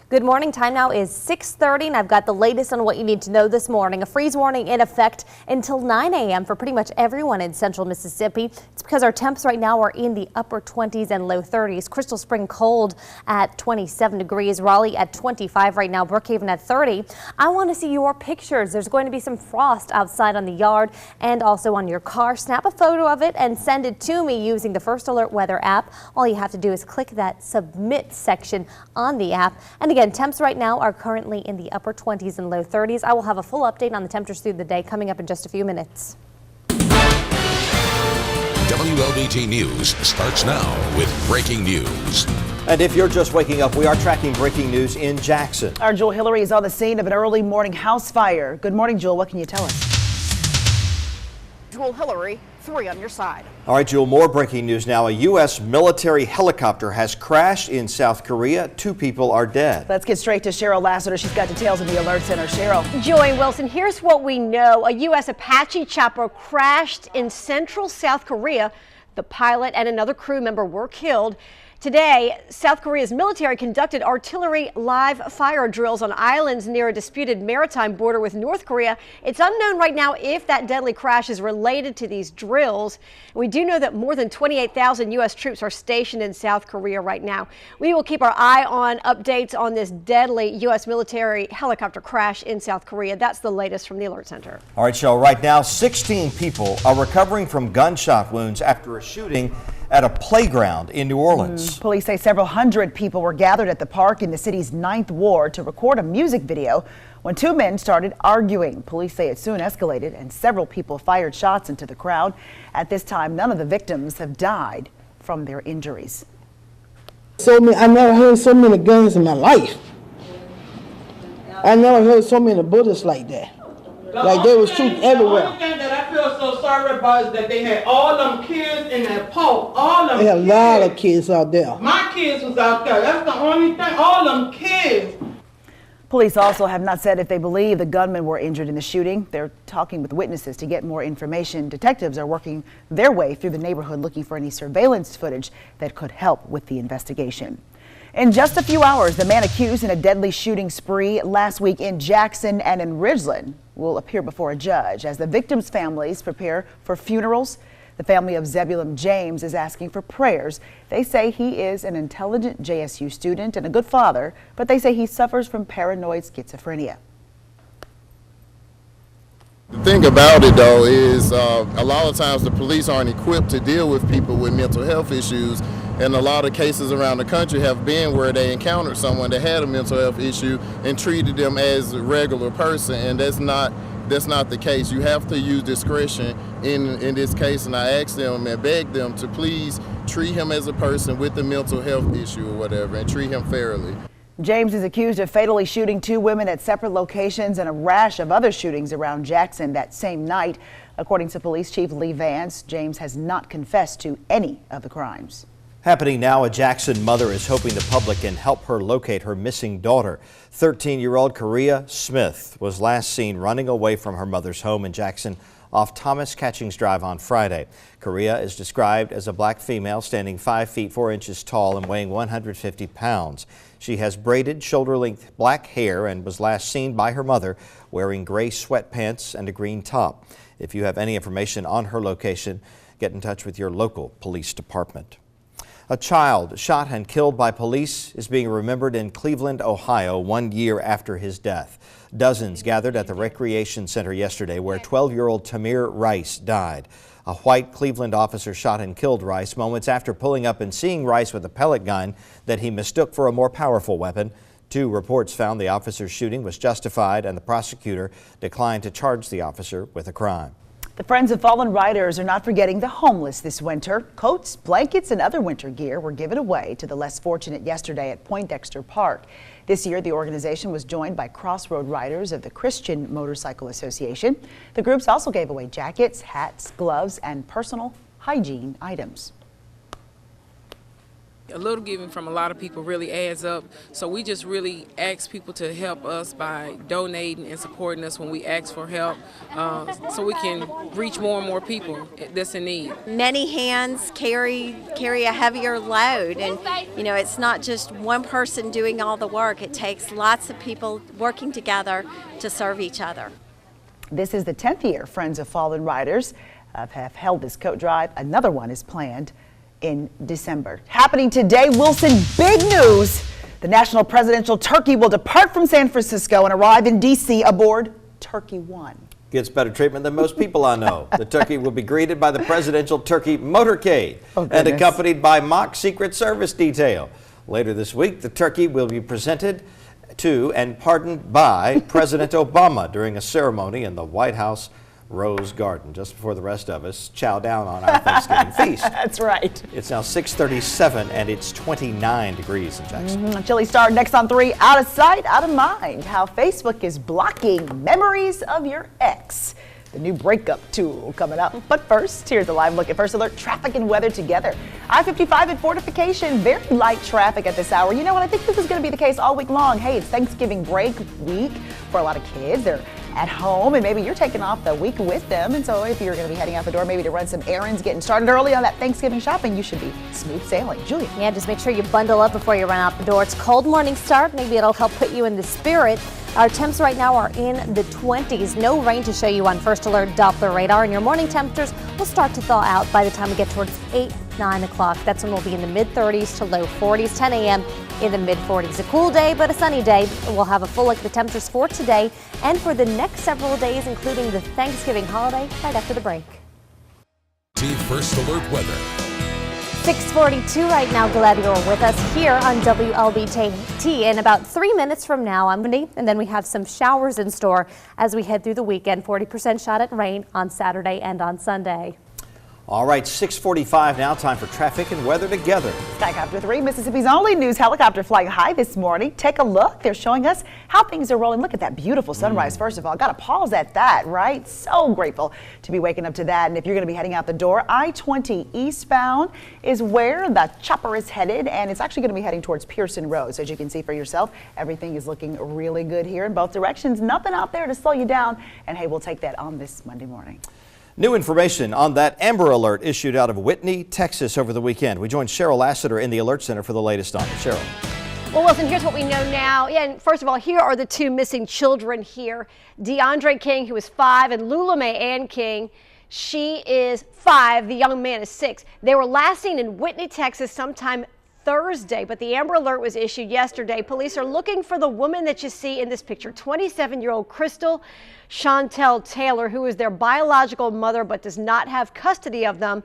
Good morning. Time now is 6:30 and I've got the latest on what you need to know this morning. A freeze warning in effect until 9 a.m. for pretty much everyone in central Mississippi. It's because our temps right now are in the upper 20s and low 30s. Crystal Spring cold at 27 degrees. Raleigh at 25 right now. Brookhaven at 30. I want to see your pictures. There's going to be some frost outside on the yard and also on your car. Snap a photo of it and send it to me using the First Alert Weather app. All you have to do is click that submit section on the app. And again, temps right now are currently in the upper 20s and low 30s. I will have a full update on the temperatures through the day coming up in just a few minutes. WLBT News starts now with breaking news. And if you're just waking up, we are tracking breaking news in Jackson. Our Jewel Hillary is on the scene of an early morning house fire. Good morning, Jewel. What can you tell us? Jewel Hillary, 3 on your side. All right, Jewel, more breaking news now. A U.S. military helicopter has crashed in South Korea. 2 people are dead. Let's get straight to Cheryl Lassiter. She's got details in the Alert Center. Cheryl. Joy Wilson, here's what we know. A U.S. Apache chopper crashed in central South Korea. The pilot and another crew member were killed. Today, South Korea's military conducted artillery live fire drills on islands near a disputed maritime border with North Korea. It's unknown right now if that deadly crash is related to these drills. We do know that more than 28,000 U.S. troops are stationed in South Korea right now. We will keep our eye on updates on this deadly U.S. military helicopter crash in South Korea. That's the latest from the Alert Center. All right, Cheryl, right now, 16 people are recovering from gunshot wounds after a shooting at a playground in New Orleans. Police say several hundred people were gathered at the park in the city's 9th Ward to record a music video when 2 men started arguing. Police say it soon escalated and several people fired shots into the crowd. At this time, none of the victims have died from their injuries. I never heard so many guns in my life. I never heard so many bullets like that. Like they was shooting everywhere. The only thing that I feel so sorry about is that they had all them kids in that park. All them They had a lot of kids out there. My kids was out there. That's the only thing. All them kids. Police also have not said if they believe the gunmen were injured in the shooting. They're talking with witnesses to get more information. Detectives are working their way through the neighborhood looking for any surveillance footage that could help with the investigation. In just a few hours, the man accused in a deadly shooting spree last week in Jackson and in Ridgeland will appear before a judge as the victims' families prepare for funerals. The family of Zebulon James is asking for prayers. They say he is an intelligent JSU student and a good father, but they say he suffers from paranoid schizophrenia. The thing about it, though, is a lot of times the police aren't equipped to deal with people with mental health issues. And a lot of cases around the country have been where they encountered someone that had a mental health issue and treated them as a regular person, and that's not the case. You have to use discretion in this case, and I asked them and begged them to please treat him as a person with a mental health issue or whatever, and treat him fairly. James is accused of fatally shooting 2 women at separate locations and a rash of other shootings around Jackson that same night. According to Police Chief Lee Vance, James has not confessed to any of the crimes. Happening now, a Jackson mother is hoping the public can help her locate her missing daughter. 13-year-old Korea Smith was last seen running away from her mother's home in Jackson off Thomas Catchings Drive on Friday. Korea is described as a black female standing 5 feet 4 inches tall and weighing 150 pounds. She has braided shoulder-length black hair and was last seen by her mother wearing gray sweatpants and a green top. If you have any information on her location, get in touch with your local police department. A child shot and killed by police is being remembered in Cleveland, Ohio, 1 year after his death. Dozens gathered at the recreation center yesterday where 12-year-old Tamir Rice died. A white Cleveland officer shot and killed Rice moments after pulling up and seeing Rice with a pellet gun that he mistook for a more powerful weapon. 2 reports found the officer's shooting was justified, and the prosecutor declined to charge the officer with a crime. The Friends of Fallen Riders are not forgetting the homeless this winter. Coats, blankets, and other winter gear were given away to the less fortunate yesterday at Poindexter Park. This year, the organization was joined by Crossroad Riders of the Christian Motorcycle Association. The groups also gave away jackets, hats, gloves, and personal hygiene items. a little giving from a lot of people really adds up. So we just really ask people to help us by donating and supporting us when we ask for help, so we can reach more and more people that's in need. Many hands carry a heavier load, and you know, it's not just one person doing all the work. It takes lots of people working together to serve each other. This is the 10th year Friends of Fallen Riders have held this coat drive. Another one is planned in December. Happening today, Wilson, big news. The national presidential turkey will depart from San Francisco and arrive in D.C. aboard Turkey One. Gets better treatment than most people I know. The turkey will be greeted by the presidential turkey motorcade and accompanied by mock Secret Service detail. Later this week, the turkey will be presented to and pardoned by President Obama during a ceremony in the White House Rose Garden, just before the rest of us chow down on our Thanksgiving feast. That's right. It's now 6:37 and it's 29 degrees in Jackson. A chilly start next on 3. Out of sight, out of mind. How Facebook is blocking memories of your ex. The new breakup tool coming up. But first, here's a live look at First Alert traffic and weather together. I-55 at Fortification, very light traffic at this hour. You know what? I think this is going to be the case all week long. Hey, it's Thanksgiving break week for a lot of kids. They're at home, and maybe you're taking off the week with them. And so if you're going to be heading out the door, maybe to run some errands, getting started early on that Thanksgiving shopping, you should be smooth sailing. Julia. Yeah, just make sure you bundle up before you run out the door. It's a cold morning start. Maybe it'll help put you in the spirit. Our temps right now are in the 20s. No rain to show you on First Alert Doppler radar, and your morning temperatures will start to thaw out by the time we get towards 8, 9 o'clock. That's when we'll be in the mid-30s to low 40s, 10 a.m. in the mid-40s. A cool day, but a sunny day. We'll have a full look at the temperatures for today and for the next several days, including the Thanksgiving holiday, right after the break. See First Alert weather. 6:42 right now. Glad you're with us here on WLBT. In about 3 minutes from now, I'm Wendy, and then we have some showers in store as we head through the weekend. 40% shot at rain on Saturday and on Sunday. All right, 6:45 now. Time for traffic and weather together. Skycopter 3, Mississippi's only news helicopter flying high this morning. Take a look. They're showing us how things are rolling. Look at that beautiful sunrise. First of all, got to pause at that, right? So grateful to be waking up to that. And if you're going to be heading out the door, I-20 eastbound is where the chopper is headed, and it's actually going to be heading towards Pearson Road. So as you can see for yourself, everything is looking really good here in both directions. Nothing out there to slow you down. And hey, we'll take that on this Monday morning. New information on that Amber Alert issued out of Whitney, Texas over the weekend. We joined Cheryl Lassiter in the Alert Center for the latest on it. Cheryl. Well, Wilson, here's what we know now. Yeah, and first of all, here are the two missing children here. DeAndre King, who is 5, and Lula Mae Ann King. She is 5. The young man is 6. They were last seen in Whitney, Texas sometime Thursday, but the Amber Alert was issued yesterday. Police are looking for the woman that you see in this picture, 27-year-old Crystal Chantel Taylor, who is their biological mother but does not have custody of them.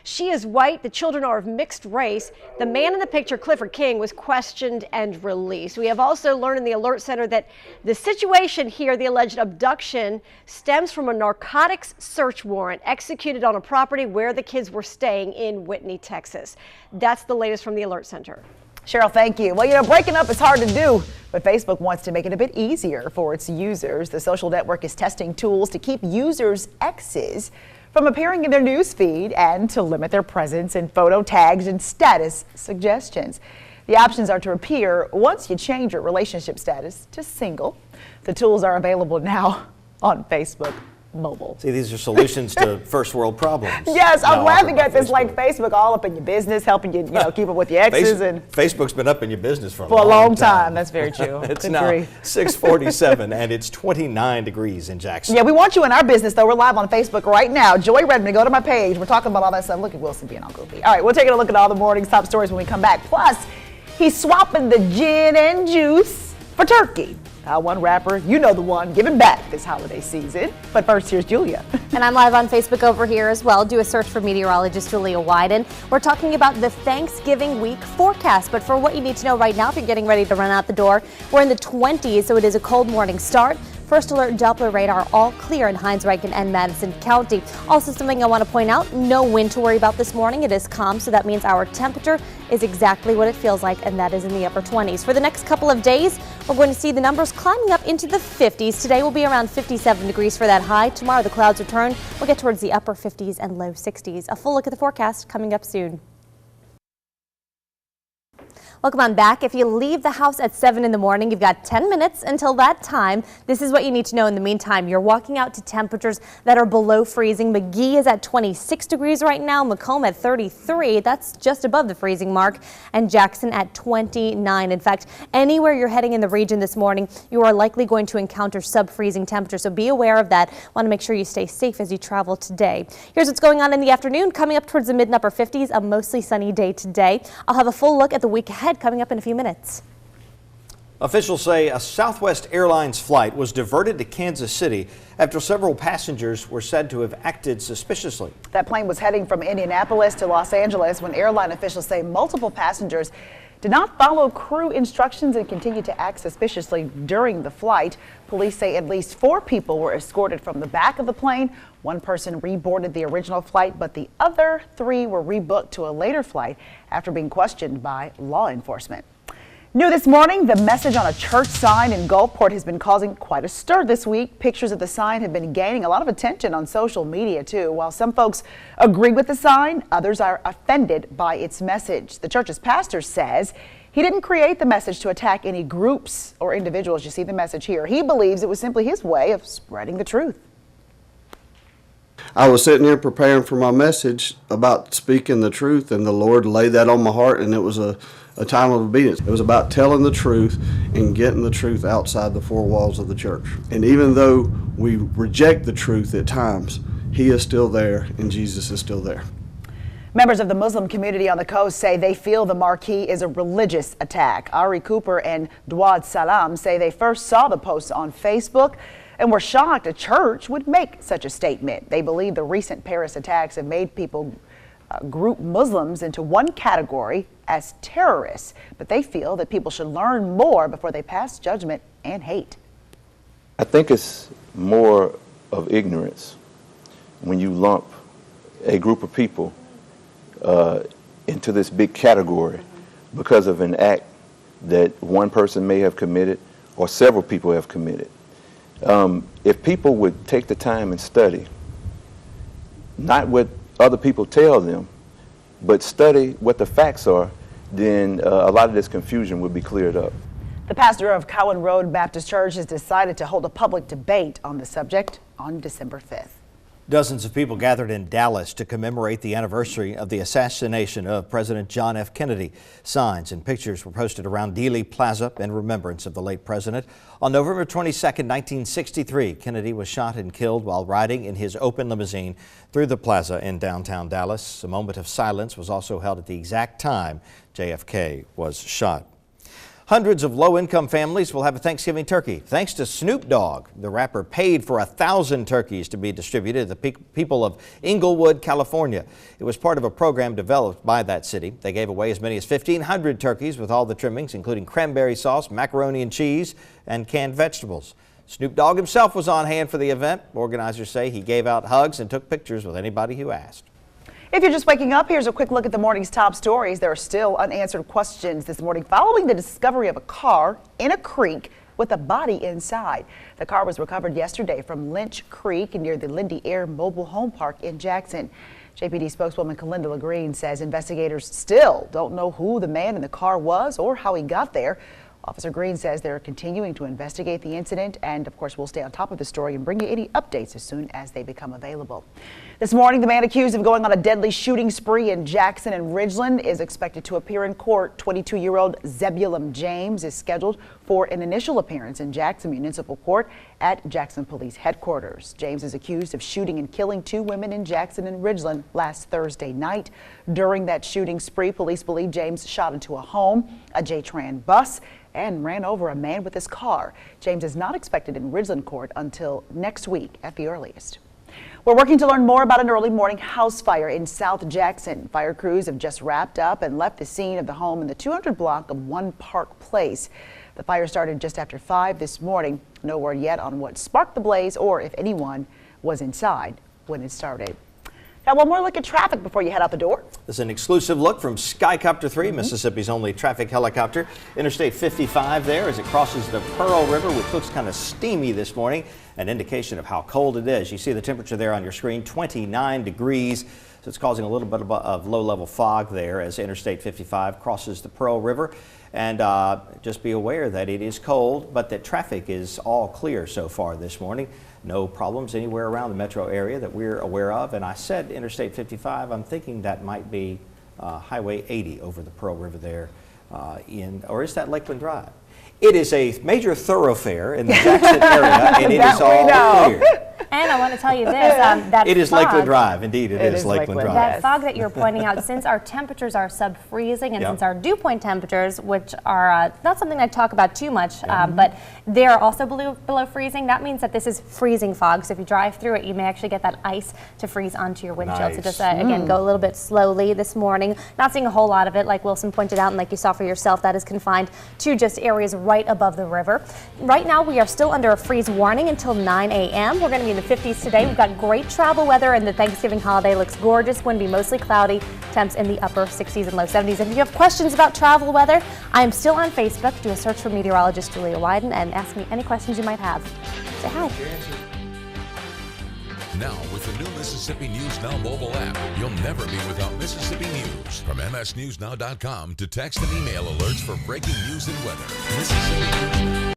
She is white. The children are of mixed race. The man in the picture, Clifford King, was questioned and released. We have also learned in the Alert Center that the situation here, the alleged abduction, stems from a narcotics search warrant executed on a property where the kids were staying in Whitney, Texas. That's the latest from the Alert Center. Cheryl, thank you. Well, you know, breaking up is hard to do, but Facebook wants to make it a bit easier for its users. The social network is testing tools to keep users' exes from appearing in their news feed and to limit their presence in photo tags and status suggestions. The options are to appear once you change your relationship status to single. The tools are available now on Facebook Mobile. See, these are solutions to first world problems. Yes, I'm laughing at this, like Facebook all up in your business, helping you, keep up with your exes. Facebook's been up in your business for a long time. That's very true. It's now 6:47 and it's 29 degrees in Jackson. Yeah, we want you in our business, though. We're live on Facebook right now. Joy Redmond, go to my page. We're talking about all that stuff. Look at Wilson being all goofy. All right, we're taking a look at all the morning's top stories when we come back. Plus, he's swapping the gin and juice for turkey. How one rapper, you know the one, giving back this holiday season. But first, here's Julia. And I'm live on Facebook over here as well. Do a search for meteorologist Julia Wyden. We're talking about the Thanksgiving week forecast. But for what you need to know right now, if you're getting ready to run out the door, we're in the 20s, so it is a cold morning start. First Alert Doppler radar all clear in Hinds, Rankin, and Madison County. Also, something I want to point out, no wind to worry about this morning. It is calm, so that means our temperature is exactly what it feels like, and that is in the upper 20s. For the next couple of days, we're going to see the numbers climbing up into the 50s. Today will be around 57 degrees for that high. Tomorrow the clouds return. We'll get towards the upper 50s and low 60s. A full look at the forecast coming up soon. Welcome on back. If you leave the house at 7 in the morning, you've got 10 minutes until that time. This is what you need to know in the meantime. You're walking out to temperatures that are below freezing. McGee is at 26 degrees right now. Macomb at 33. That's just above the freezing mark. And Jackson at 29. In fact, anywhere you're heading in the region this morning, you are likely going to encounter sub-freezing temperatures. So be aware of that. Want to make sure you stay safe as you travel today. Here's what's going on in the afternoon. Coming up towards the mid and upper 50s, a mostly sunny day today. I'll have a full look at the week ahead coming up in a few minutes. Officials say a Southwest Airlines flight was diverted to Kansas City after several passengers were said to have acted suspiciously. That plane was heading from Indianapolis to Los Angeles when airline officials say multiple passengers did not follow crew instructions and continued to act suspiciously during the flight. Police say at least 4 people were escorted from the back of the plane. 1 person reboarded the original flight, but the other 3 were rebooked to a later flight after being questioned by law enforcement. New this morning, the message on a church sign in Gulfport has been causing quite a stir this week. Pictures of the sign have been gaining a lot of attention on social media, too. While some folks agree with the sign, others are offended by its message. The church's pastor says he didn't create the message to attack any groups or individuals. You see the message here. He believes it was simply his way of spreading the truth. I was sitting here preparing for my message about speaking the truth, and the Lord laid that on my heart, and it was a time of obedience. It was about telling the truth and getting the truth outside the 4 walls of the church. And even though we reject the truth at times, He is still there and Jesus is still there. Members of the Muslim community on the coast say they feel the marquee is a religious attack. Ari Cooper and Dwad Salam say they first saw the posts on Facebook and were shocked a church would make such a statement. They believe the recent Paris attacks have made people group Muslims into one category as terrorists, but they feel that people should learn more before they pass judgment and hate. I think it's more of ignorance when you lump a group of people into this big category because of an act that one person may have committed or several people have committed. If people would take the time and study, not what other people tell them, but study what the facts are, then a lot of this confusion would be cleared up. The pastor of Cowan Road Baptist Church has decided to hold a public debate on the subject on December 5th. Dozens of people gathered in Dallas to commemorate the anniversary of the assassination of President John F. Kennedy. Signs and pictures were posted around Dealey Plaza in remembrance of the late president. On November 22, 1963, Kennedy was shot and killed while riding in his open limousine through the plaza in downtown Dallas. A moment of silence was also held at the exact time JFK was shot. Hundreds of low-income families will have a Thanksgiving turkey. Thanks to Snoop Dogg, the rapper paid for 1,000 turkeys to be distributed to the people of Inglewood, California. It was part of a program developed by that city. They gave away as many as 1,500 turkeys with all the trimmings, including cranberry sauce, macaroni and cheese, and canned vegetables. Snoop Dogg himself was on hand for the event. Organizers say he gave out hugs and took pictures with anybody who asked. If you're just waking up, here's a quick look at the morning's top stories. There are still unanswered questions this morning following the discovery of a car in a creek with a body inside. The car was recovered yesterday from Lynch Creek near the Lindy Air Mobile Home Park in Jackson. JPD spokeswoman Kalinda LaGreen says investigators still don't know who the man in the car was or how he got there. Officer Green says they're continuing to investigate the incident, and of course we'll stay on top of the story and bring you any updates as soon as they become available. This morning, the man accused of going on a deadly shooting spree in Jackson and Ridgeland is expected to appear in court. 22-year-old Zebulon James is scheduled for an initial appearance in Jackson Municipal Court at Jackson Police Headquarters. James is accused of shooting and killing 2 women in Jackson and Ridgeland last Thursday night. During that shooting spree, police believe James shot into a home, a J-Tran bus, and ran over a man with his car. James is not expected in Ridgeland Court until next week at the earliest. We're working to learn more about an early morning house fire in South Jackson. Fire crews have just wrapped up and left the scene of the home in the 200 block of One Park Place. The fire started just after 5 this morning. No word yet on what sparked the blaze or if anyone was inside when it started. Now, one more look at traffic before you head out the door. This is an exclusive look from Skycopter 3, Mississippi's only traffic helicopter. Interstate 55 there as it crosses the Pearl River, which looks kind of steamy this morning. An indication of how cold it is. You see the temperature there on your screen, 29 degrees. So it's causing a little bit of low-level fog there as Interstate 55 crosses the Pearl River. And just be aware that it is cold, but that traffic is all clear so far this morning. No problems anywhere around the metro area that we're aware of. And I said Interstate 55, I'm thinking that might be Highway 80 over the Pearl River there or is that Lakeland Drive? It is a major thoroughfare in the Jackson area, and it is all clear. And I want to tell you this, that it is fog, Lakeland Drive. Indeed, it is Lakeland Drive. That fog that you're pointing out, since our temperatures are sub-freezing and since our dew point temperatures, which are not something I talk about too much, but they're also below freezing, that means that this is freezing fog. So if you drive through it, you may actually get that ice to freeze onto your windshield. Nice. So just, again, go a little bit slowly this morning. Not seeing a whole lot of it, like Wilson pointed out, and like you saw for yourself, that is confined to just areas right above the river. Right now, we are still under a freeze warning until 9 a.m. We're going to be in the 50s today. We've got great travel weather, and the Thanksgiving holiday looks gorgeous. Going to be mostly cloudy, temps in the upper 60s and low 70s. If you have questions about travel weather, I am still on Facebook. Do a search for meteorologist Julia Wyden and ask me any questions you might have. Say hi. Now, with the new Mississippi News Now mobile app, you'll never be without Mississippi News. From msnewsnow.com to text and email alerts for breaking news and weather. Mississippi News.